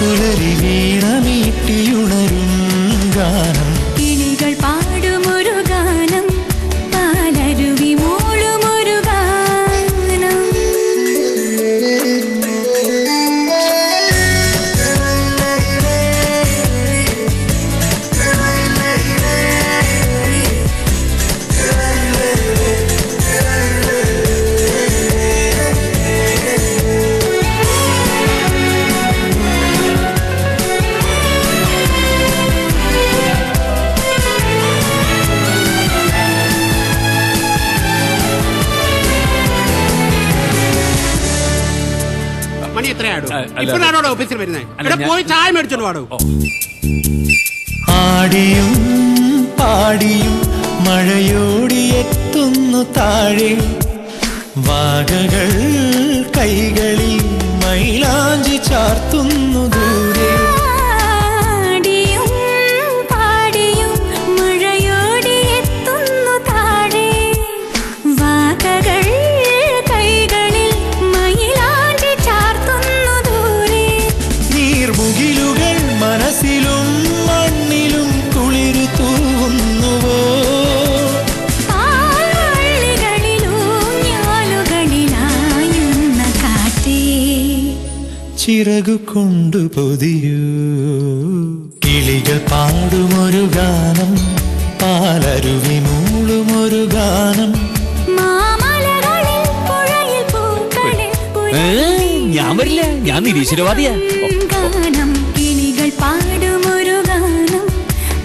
പുലരി വീണമീട്ടിയുണരും ഗാനം കിളികൾ പാടുമൊരു ഗാനം പാലരുവി മൂളുമൊരു ഗാനം ഇപ്പോഴാണോ ഓഫീസിൽ വരുന്നത്? പോയി ചായ മേടിച്ചോണ്ട് പാടൂ. ആടിയും പാടിയും മഴയോടിയെത്തുന്നു താഴെ വാഗകൾ കൈകളിൽ മൈലാഞ്ചി ചാർത്തുന്നു ദൂരെ മനസ്സിലും മണ്ണിലും കുളിരു തൂവുന്നുവോ ചിറകു കൊണ്ടു പൊതിയൂ കിളികൾ പാടുമൊരു ഗാനം പാലരുവി മൂളുമൊരു ഗാനം ഞാൻ വരില്ല, ഞാൻ നിരീശ്വരവാദിയാ. കിളികൾ പാടുമൊരു ഗാനം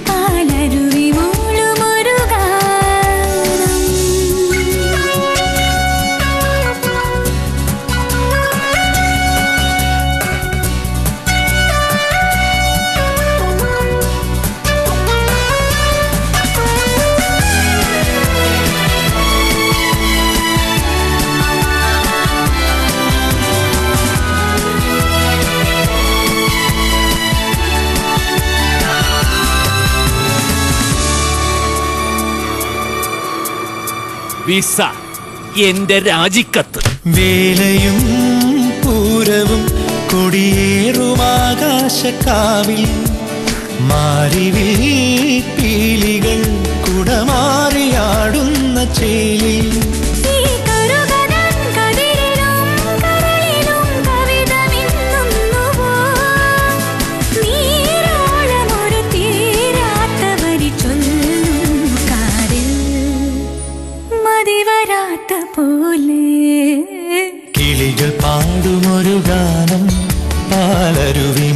പാലരുവി മൂളുമൊരു ഗാനം വിസ എന്റെ രാജിക്കത്ത്. വേലയും പൂരവും കൊടിയേറും ആകാശക്കാവിൽ മാരിവിൽ പീലികൾ കുടമാറിയാടുന്ന ചേലിൽ കിളികൾ പാടുമൊരു ഗാനം പാലരുവി